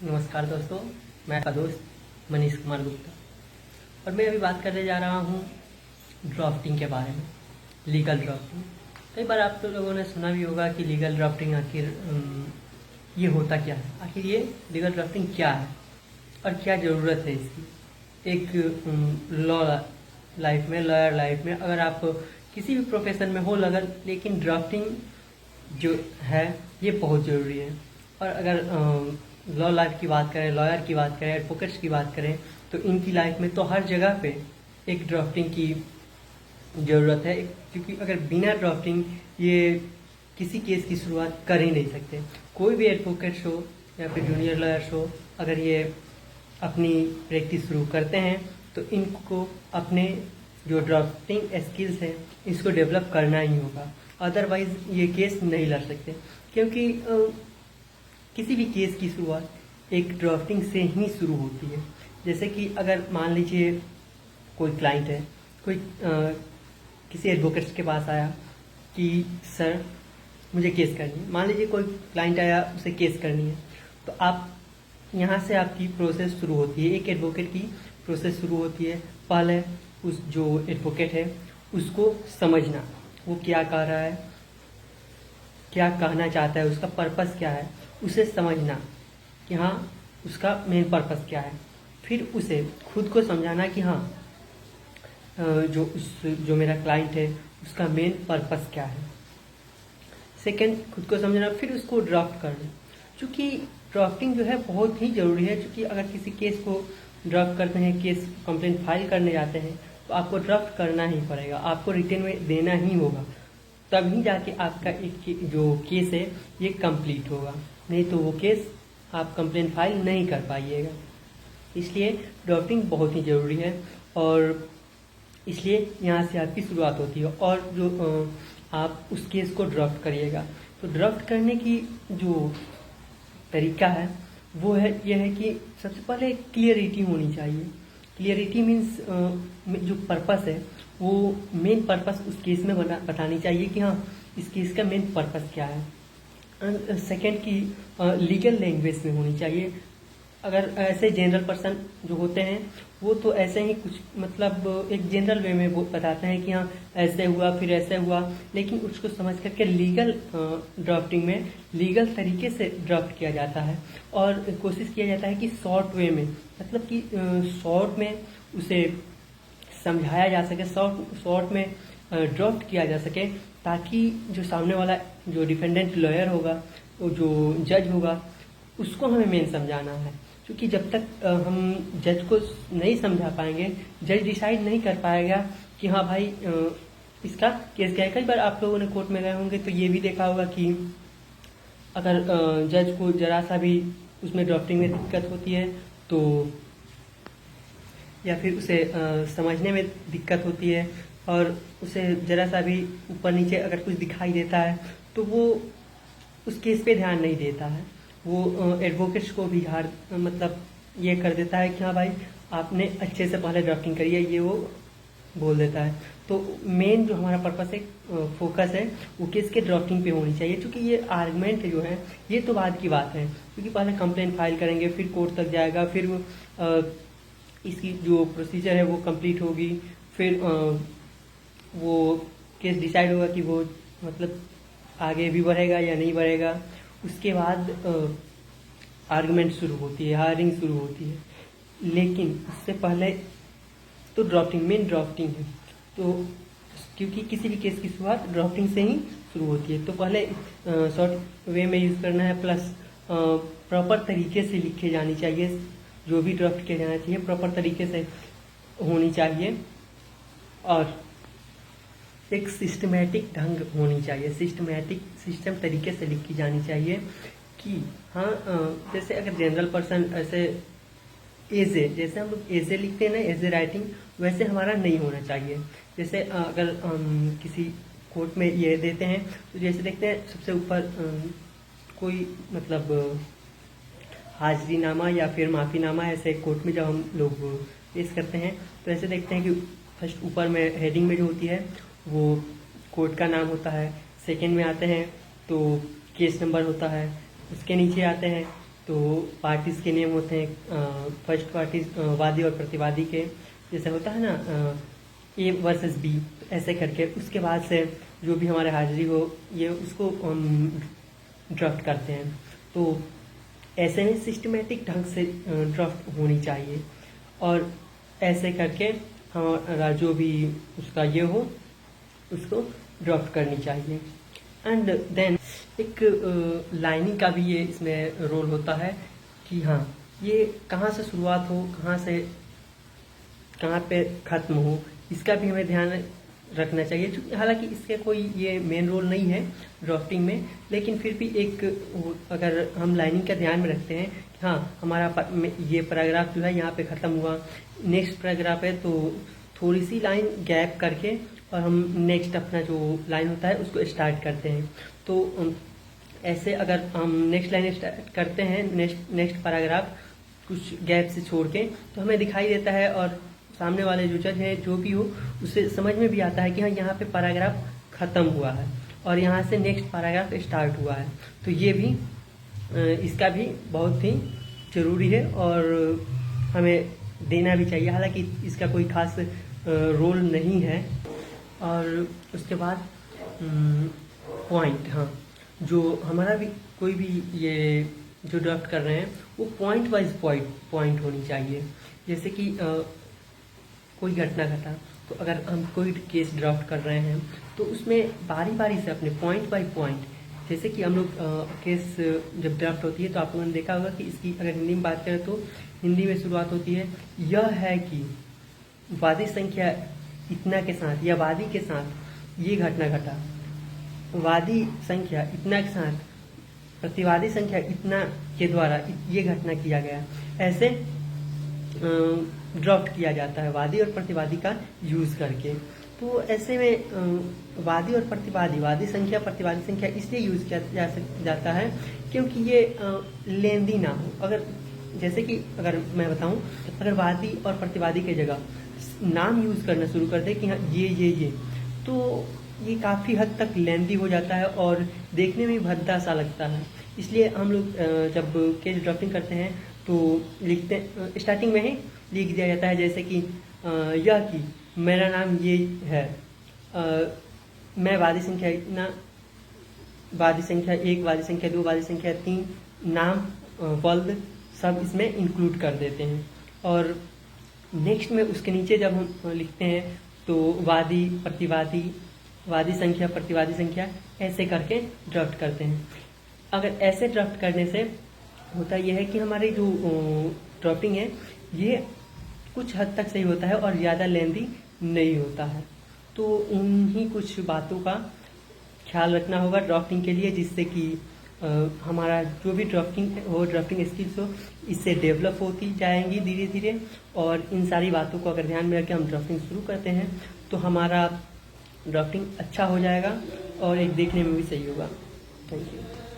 नमस्कार दोस्तों, मैं आपका दोस्त मनीष कुमार गुप्ता और मैं अभी बात करने जा रहा हूँ ड्राफ्टिंग के बारे में। लीगल ड्राफ्टिंग, कई बार आप लोगों ने सुना भी होगा कि लीगल ड्राफ्टिंग आखिर ये होता क्या है। आखिर ये लीगल ड्राफ्टिंग क्या है और क्या ज़रूरत है इसकी। एक लॉ लाइफ में, लॉयर लाइफ में, अगर आप किसी भी प्रोफेशन में हो लेकिन ड्राफ्टिंग जो है ये बहुत ज़रूरी है। और अगर लॉ लाइफ की बात करें, लॉयर की बात करें, एडवोकेट्स की बात करें, तो इनकी लाइफ में तो हर जगह पे एक ड्राफ्टिंग की ज़रूरत है। क्योंकि अगर बिना ड्राफ्टिंग ये किसी केस की शुरुआत कर ही नहीं सकते। कोई भी एडवोकेट्स हो या फिर जूनियर लॉयर्स हो, अगर ये अपनी प्रैक्टिस शुरू करते हैं तो इनको अपने जो ड्राफ्टिंग स्किल्स हैं इसको डेवलप करना ही होगा, अदरवाइज ये केस नहीं लड़ सकते। क्योंकि किसी भी केस की शुरुआत एक ड्राफ्टिंग से ही शुरू होती है। जैसे कि अगर मान लीजिए कोई क्लाइंट है, कोई किसी एडवोकेट के पास आया कि सर मुझे केस करनी है। मान लीजिए कोई क्लाइंट आया, उसे केस करनी है, तो आप यहाँ से आपकी प्रोसेस शुरू होती है। एक एडवोकेट की प्रोसेस शुरू होती है। पहले उस जो एडवोकेट है उसको समझना, वो क्या कह रहा है, क्या कहना चाहता है, उसका पर्पस क्या है, उसे समझना कि हाँ उसका मेन पर्पस क्या है। फिर उसे खुद को समझाना कि हाँ जो मेरा क्लाइंट है उसका मेन पर्पस क्या है। सेकंड, खुद को समझना, फिर उसको ड्राफ्ट करना। क्योंकि ड्राफ्टिंग जो है बहुत ही ज़रूरी है। क्योंकि अगर किसी केस को ड्राफ्ट करते हैं, केस कंप्लेंट फाइल करने जाते हैं, तो आपको ड्राफ्ट करना ही पड़ेगा, आपको रिटन में देना ही होगा, तभी जाके आपका एक जो केस है ये कंप्लीट होगा। नहीं तो वो केस आप कंप्लेंट फाइल नहीं कर पाइएगा। इसलिए ड्राफ्टिंग बहुत ही ज़रूरी है और इसलिए यहाँ से आपकी शुरुआत होती है। और जो आप उस केस को ड्राफ्ट करिएगा, तो ड्राफ्ट करने की जो तरीका है वो है यह है कि सबसे पहले क्लियरिटी होनी चाहिए। क्लियरिटी मीन्स जो पर्पस है वो मेन पर्पस उस केस में बतानी चाहिए कि हाँ इस केस का मेन पर्पस क्या है। सेकंड की लीगल लैंग्वेज में होनी चाहिए। अगर ऐसे जनरल पर्सन जो होते हैं वो तो ऐसे ही कुछ मतलब एक जनरल वे में वो बताते हैं कि हाँ ऐसे हुआ फिर ऐसे हुआ, लेकिन उसको समझ करके लीगल ड्राफ्टिंग में लीगल तरीके से ड्राफ्ट किया जाता है और कोशिश किया जाता है कि शॉर्ट वे में, मतलब कि शॉर्ट में उसे समझाया जा सके, शॉर्ट में ड्राफ्ट किया जा सके, ताकि जो सामने वाला जो डिफेंडेंट लॉयर होगा, वो जो जज होगा, उसको हमें मेन समझाना है। क्योंकि जब तक हम जज को नहीं समझा पाएंगे, जज डिसाइड नहीं कर पाएगा कि हाँ भाई इसका केस क्या है। कई बार आप लोगों ने कोर्ट में गए होंगे तो ये भी देखा होगा कि अगर जज को जरा सा भी उसमें ड्राफ्टिंग में दिक्कत होती है तो, या फिर उसे समझने में दिक्कत होती है और उसे जरा सा भी ऊपर नीचे अगर कुछ दिखाई देता है तो वो उस केस पे ध्यान नहीं देता है। वो एडवोकेट्स को भी मतलब ये कर देता है कि हाँ भाई आपने अच्छे से पहले ड्राफ्टिंग करी है, ये वो बोल देता है। तो मेन जो हमारा पर्पस है, फोकस है, वो केस के ड्राफ्टिंग पे होनी चाहिए। क्योंकि ये आर्गुमेंट जो है ये तो बाद की बात है। क्योंकि पहले कंप्लेंट फाइल करेंगे, फिर कोर्ट तक जाएगा, फिर इसकी जो प्रोसीजर है वो कंप्लीट होगी, फिर वो केस डिसाइड होगा कि वो मतलब आगे भी बढ़ेगा या नहीं बढ़ेगा। उसके बाद आर्गुमेंट शुरू होती है, हायरिंग शुरू होती है। लेकिन उससे पहले तो ड्राफ्टिंग, मेन ड्राफ्टिंग है। तो क्योंकि किसी भी केस की शुरुआत ड्राफ्टिंग से ही शुरू होती है, तो पहले शॉर्ट वे में यूज़ करना है, प्लस प्रॉपर तरीके से लिखे जानी चाहिए। जो भी ड्राफ्ट किया जाना चाहिए प्रॉपर तरीके से होनी चाहिए और एक सिस्टमेटिक ढंग होनी चाहिए, सिस्टमेटिक सिस्टम तरीके से लिखी जानी चाहिए। कि हाँ जैसे अगर जनरल पर्सन ऐसे एजे, जैसे हम लोग एजे लिखते हैं ना, एजे राइटिंग, वैसे हमारा नहीं होना चाहिए। जैसे अगर किसी कोर्ट में ये देते हैं तो जैसे देखते हैं सबसे ऊपर कोई मतलब हाजिरीनामा या फिर माफ़ीनामा, ऐसे कोर्ट में जब हम लोग पेश करते हैं तो ऐसे देखते हैं कि फर्स्ट ऊपर में हेडिंग में जो होती है वो कोर्ट का नाम होता है। सेकंड में आते हैं तो केस नंबर होता है, उसके नीचे आते हैं तो पार्टीज के नेम होते हैं, फर्स्ट पार्टी वादी और प्रतिवादी के, जैसे होता है ना ए वर्सेस बी, ऐसे करके उसके बाद से जो भी हमारे हाजिरी हो ये उसको ड्राफ्ट करते हैं। तो ऐसे में सिस्टमेटिक ढंग से ड्राफ्ट होनी चाहिए और ऐसे करके हमारा जो भी उसका ये हो उसको ड्राफ्ट करनी चाहिए। एंड देन एक लाइनिंग का भी ये इसमें रोल होता है कि हाँ ये कहाँ से शुरुआत हो, कहाँ पे ख़त्म हो, इसका भी हमें ध्यान रखना चाहिए। हालांकि इसके कोई ये मेन रोल नहीं है ड्राफ्टिंग में, लेकिन फिर भी एक अगर हम लाइनिंग का ध्यान में रखते हैं कि हाँ हमारा ये पैराग्राफ जो है यहाँ पे ख़त्म हुआ, नेक्स्ट पैराग्राफ है, तो थोड़ी सी लाइन गैप करके और हम नेक्स्ट अपना जो लाइन होता है उसको स्टार्ट करते हैं। तो ऐसे अगर हम नेक्स्ट लाइन स्टार्ट करते हैं, नेक्स्ट पैराग्राफ कुछ गैप से छोड़ के, तो हमें दिखाई देता है और सामने वाले जो जज है जो भी हो उसे समझ में भी आता है कि हाँ यहाँ पे पैराग्राफ ख़त्म हुआ है और यहाँ से नेक्स्ट पैराग्राफ स्टार्ट हुआ है। तो ये भी इसका भी बहुत ही ज़रूरी है और हमें देना भी चाहिए, हालांकि इसका कोई खास रोल नहीं है। और उसके बाद पॉइंट, हाँ जो हमारा भी कोई भी ये जो ड्राफ्ट कर रहे हैं वो पॉइंट वाइज पॉइंट होनी चाहिए। जैसे कि कोई घटना घटा, तो अगर हम कोई केस ड्राफ्ट कर रहे हैं तो उसमें बारी बारी से अपने पॉइंट बाय पॉइंट, जैसे कि हम लोग केस जब ड्राफ्ट होती है तो आप लोगों ने देखा होगा कि इसकी अगर हिंदी में बात करें तो हिंदी में शुरुआत होती है यह है कि वादी संख्या इतना के साथ या वादी के साथ ये घटना घटा, वादी संख्या इतना के साथ प्रतिवादी संख्या इतना के द्वारा ये घटना किया गया, ऐसे ड्राफ्ट किया जाता है वादी और प्रतिवादी का यूज करके। तो ऐसे में वादी और प्रतिवादी, वादी संख्या प्रतिवादी संख्या इसलिए यूज किया जाता है क्योंकि ये लेंदी ना हो। अगर जैसे कि अगर मैं बताऊं, अगर वादी और प्रतिवादी के जगह नाम यूज करना शुरू कर दे कि हाँ ये, तो ये काफ़ी हद तक लेंदी हो जाता है और देखने में भद्दा सा लगता है। इसलिए हम लोग जब केस ड्राफ्टिंग करते हैं तो लिखते स्टार्टिंग में ही लिख दिया जाता है, जैसे कि यह कि मेरा नाम ये है, मैं वादी संख्या इतना, वादी संख्या 1, वादी संख्या 2, वादी संख्या 3, नाम वल्द सब इसमें इंक्लूड कर देते हैं। और नेक्स्ट में उसके नीचे जब हम लिखते हैं तो वादी प्रतिवादी, वादी संख्या प्रतिवादी संख्या, ऐसे करके ड्राफ्ट करते हैं। अगर ऐसे ड्राफ्ट करने से होता यह है कि हमारी जो ड्राफ्टिंग है ये कुछ हद तक सही होता है और ज़्यादा लेंदी नहीं होता है। तो इन्हीं कुछ बातों का ख्याल रखना होगा ड्राफ्टिंग के लिए, जिससे कि हमारा जो भी ड्राफ्टिंग हो, ड्राफ्टिंग स्किल्स हो, इससे डेवलप होती जाएंगी धीरे धीरे। और इन सारी बातों को अगर ध्यान में रखकर हम ड्राफ्टिंग शुरू करते हैं तो हमारा ड्राफ्टिंग अच्छा हो जाएगा और एक देखने में भी सही होगा। Thank you.